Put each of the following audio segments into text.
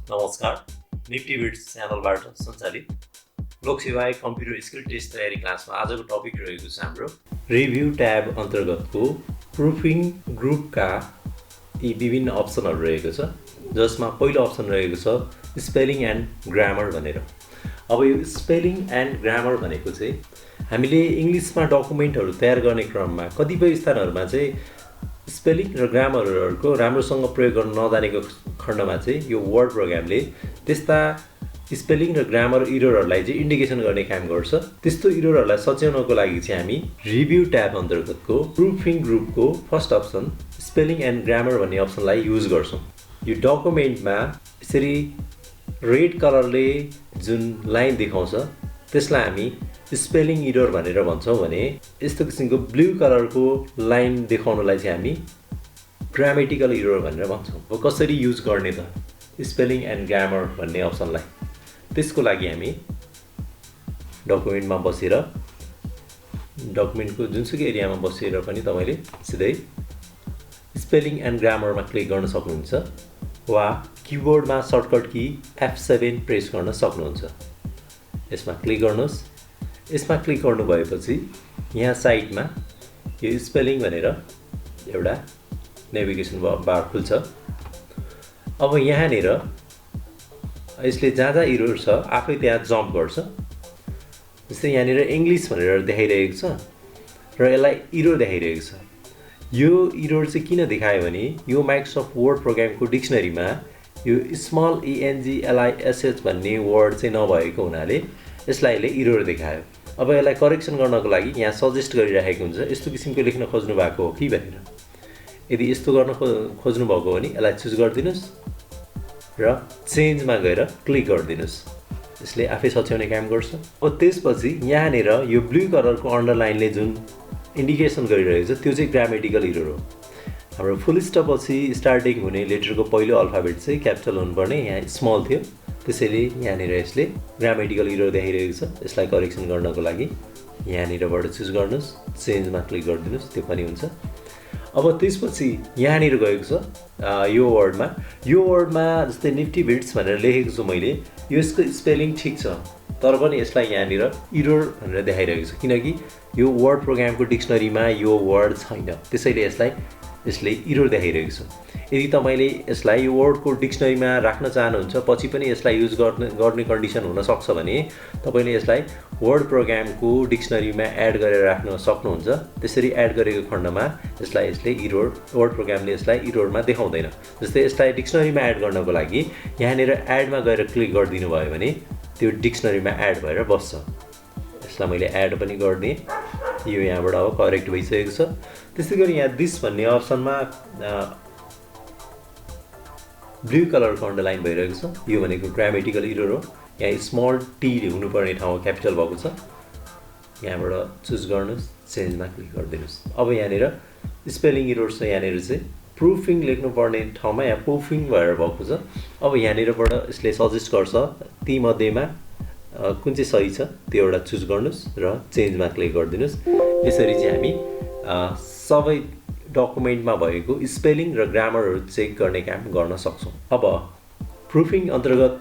नमस्कार NiftyVids च्यानलबाट सञ्चालित लोकसेवा कम्प्युटर स्किल टेस्ट तयारी क्लासमा आजको टपिक रहेको छ हाम्रो रिभ्यू ट्याब अन्तर्गतको प्रुफिङ ग्रुपका यी विभिन्न अप्सनहरू रहेको छ, जसमा पहिलो अप्सन रहेको छ स्पेलिङ एन्ड ग्रामर भनेर। अब यो स्पेलिङ एन्ड ग्रामर भनेको चाहिँ हामीले इङ्ग्लिसमा डकुमेन्टहरू तयार गर्ने क्रममा कतिपय स्थानहरूमा चाहिँ स्पेलिङ र ग्रामरहरूको राम्रोसँग प्रयोग गर्न नजानेको खण्डमा चाहिँ यो वर्ड प्रोग्रामले त्यस्ता स्पेलिङ र ग्रामर इररहरूलाई चाहिँ इन्डिकेसन गर्ने काम गर्छ। त्यस्तो इररहरूलाई सच्याउनको लागि चाहिँ हामी रिभ्यू ट्याब अन्तर्गतको प्रुफिङ ग्रुपको first option spelling and grammar भन्ने अप्सनलाई युज गर्छौँ। यो डकुमेन्टमा यसरी रेड कलरले जुन लाइन देखाउँछ त्यसलाई हामी स्पेलिङ इरर भनेर भन्छौँ भने यस्तो किसिमको ब्लू कलरको लाइन देखाउनलाई चाहिँ हामी ग्रामेटिकल इरर भनेर भन्छौँ। अब कसरी युज गर्ने त स्पेलिङ एन्ड ग्रामर भन्ने अप्सनलाई? त्यसको लागि हामी डकुमेन्टमा बसेर डकुमेन्टको जुनसुकै एरियामा बसेर पनि तपाईँले सिधै स्पेलिङ एन्ड ग्रामरमा क्लिक गर्न सक्नुहुन्छ वा किबोर्डमा सर्टकट की F7 प्रेस गर्न सक्नुहुन्छ। यसमा क्लिक गर्नुहोस्। यसमा क्लिक गर्नु भएपछि यहाँ साइडमा यो स्पेलिङ भनेर एउटा नेभिगेसन बार खुल्छ। अब यहाँनिर यसले जहाँ जहाँ इरर छ आफै त्यहाँ जम्प गर्छ। जस्तै यहाँनिर इङ्ग्लिस भनेर देखाइरहेको छ र यसलाई इरर देखाइरहेको छ। यो इरर चाहिँ किन देखायो भने यो माइक्रोसफ्ट वर्ड प्रोग्रामको डिक्सनरीमा यो स्मल ENGLISH भन्ने वर्ड चाहिँ नभएको हुनाले यसलाई यसले इरर देखायो। अब यसलाई करेक्सन गर्नको लागि यहाँ सजेस्ट गरिरहेको हुन्छ यस्तो किसिमको लेख्न खोज्नु भएको हो कि भनेर। यदि यस्तो गर्न खोज्नु भएको हो भने यसलाई चुज गरिदिनुहोस् र चेन्जमा गएर क्लिक गरिदिनुहोस्। यसले आफै सच्याउने काम गर्छ। अब त्यसपछि यहाँनिर यो ब्लू कलरको अन्डरलाइनले जुन इन्डिकेसन गरिरहेको छ त्यो चाहिँ ग्रामेटिकल इरर हो। हाम्रो फुल स्टप पछि स्टार्टिङ हुने लेटरको पहिलो अल्फाबेट चाहिँ क्यापिटल हुनुपर्ने, यहाँ स्मल थियो, त्यसैले यहाँनिर यसले ग्रामेटिकल इरर देखाइरहेको छ। यसलाई करेक्सन गर्नको लागि यहाँनिरबाट चुज गर्नुहोस्, चेन्जमा क्लिक गरिदिनुहोस्, त्यो पनि हुन्छ। अब त्यसपछि यहाँनिर गएको छ यो वर्डमा जस्तै NiftyVids भनेर लेखेको छु मैले, यसको स्पेलिङ ठिक छ तर पनि यसलाई यहाँनिर इरर भनेर देखाइरहेको छ किनकि यो वर्ड प्रोग्रामको डिक्सनरीमा यो वर्ड छैन, त्यसैले यसले इरर देखाइरहेको छ। यदि तपाईँले यसलाई यो वर्डको डिक्सनरीमा राख्न चाहनुहुन्छ पछि पनि यसलाई युज गर्ने कन्डिसन हुनसक्छ भने तपाईँले यसलाई वर्ड प्रोग्रामको डिक्सनरीमा एड गरेर राख्न सक्नुहुन्छ। त्यसरी एड गरेको खण्डमा यसले इरर वर्ड प्रोग्रामले यसलाई इररमा देखाउँदैन। जस्तै यसलाई डिक्सनरीमा एड गर्नको लागि यहाँनिर एडमा गएर क्लिक गरिदिनु भयो भने त्यो डिक्सनरीमा एड भएर बस्छ। यसलाई मैले एड पनि गरिदिएँ, यो यहाँबाट अब करेक्ट भइसकेको छ। त्यसै गरी यहाँ दिस भन्ने अप्सनमा ब्लू कलरको अन्डरलाइन भइरहेको छ, यो भनेको ग्रामेटिकल इरर हो। यहाँ स्मल टी हुनुपर्ने ठाउँमा क्यापिटल भएको छ, यहाँबाट चुज गर्नुहोस्, चेन्जमा क्लिक गरिदिनुहोस्। अब यहाँनिर स्पेलिङ इरर छ, यहाँनिर चाहिँ प्रुफिङ लेख्नुपर्ने ठाउँमा यहाँ प्रुफिङ भएर भएको छ। अब यहाँनिरबाट यसले सजेस्ट गर्छ ती मध्येमा कुन चाहिँ सही छ त्यो एउटा चुज गर्नुहोस् र चेन्जमा क्लिक गरिदिनुहोस्। यसरी चाहिँ हामी सबै डकुमेन्टमा भएको स्पेलिङ र ग्रामरहरू चेक गर्ने काम गर्न सक्छौँ। अब प्रुफिङ अन्तर्गत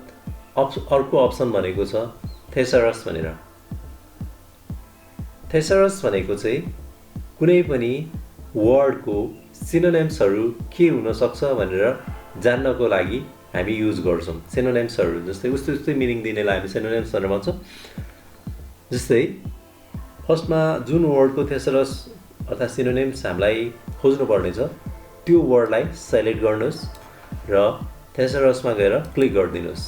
अर्को अप्सन भनेको छ thesaurus भनेर। thesaurus भनेको चाहिँ कुनै पनि वर्डको सिनोनिम्सहरू के हुनसक्छ भनेर जान्नको लागि हामी युज गर्छौँ। सिनोनिम्सहरू जस्तै उस्तै मिनिङ दिनेलाई हामी सिनोनिम्स भनेर भन्छौँ। जस्तै फर्स्टमा जुन वर्डको thesaurus अर्थात् सिनोनिम्स हामीलाई खोज्नुपर्ने छ त्यो वर्डलाई सेलेक्ट गर्नुहोस् र thesaurusमा गएर क्लिक गरिदिनुहोस्।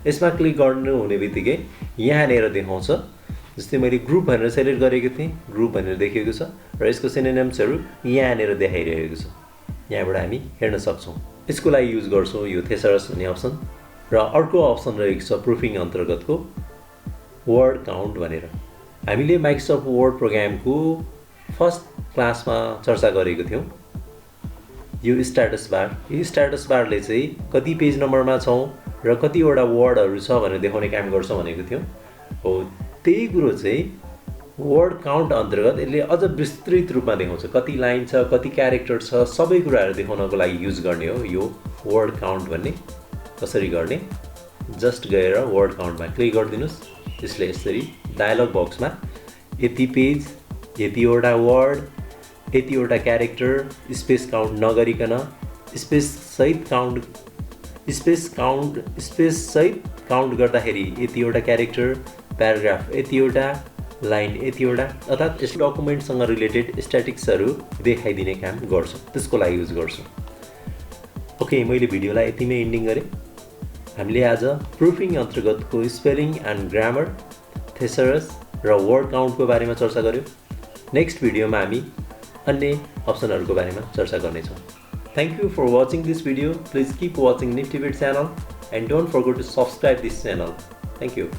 यसमा क्लिक गर्नु हुने बित्तिकै यहाँनिर देखाउँछ, जस्तै मैले ग्रुप भनेर सेलेक्ट गरेको थिएँ, ग्रुप भनेर देखेको छ र यसको सिनोनिम्सहरू यहाँनिर देखाइरहेको छ, यहाँबाट हामी हेर्न सक्छौँ। यसको लागि युज गर्छौँ यो thesaurus भन्ने अप्सन। र अर्को अप्सन रहेको छ प्रुफिङ अन्तर्गतको वर्ड काउन्ट भनेर। हामीले माइक्रोसफ्ट वर्ड प्रोग्रामको फर्स्ट क्लासमा चर्चा गरेको थियौँ यो स्ट्याटस बारले चाहिँ कति पेज नम्बरमा छौँ र कतिवटा वर्डहरू छ भनेर देखाउने काम गर्छ भनेको थियौँ। हो त्यही कुरो चाहिँ वर्ड काउन्ट अन्तर्गत यसले अझ विस्तृत रूपमा देखाउँछ, कति लाइन छ, कति क्यारेक्टर छ, सबै कुराहरू देखाउनको लागि युज गर्ने हो यो वर्ड काउन्ट भन्ने कसरी गर्ने जस्ट गएर वर्ड काउन्टमा क्लिक गरिदिनुस्। त्यसले यसरी डायलग बक्समा यति पेज, यतिवटा वर्ड, यतिवटा क्यारेक्टर स्पेस काउन्ट नगरिकन स्पेस सहित काउन्ट गर्दाखेरि यतिवटा क्यारेक्टर, प्याराग्राफ यतिवटा, लाइन यतिवटा, अर्थात् यस डकुमेन्टसँग रिलेटेड स्ट्याटिक्सहरू देखाइदिने काम गर्छु, त्यसको लागि युज गर्छु। ओके, मैले भिडियोलाई यतिमै एन्डिङ गरेँ। हामीले आज प्रुफिङ अन्तर्गतको स्पेलिङ एन्ड ग्रामर, thesaurus र वर्ड काउन्टको बारेमा चर्चा गर्यौँ। नेक्स्ट भिडियोमा हामी अन्य अप्सनहरूको बारेमा चर्चा गर्नेछौँ। Thank you for watching this video. Please keep watching NiftyVids Channel and don't forget to subscribe this channel. Thank you.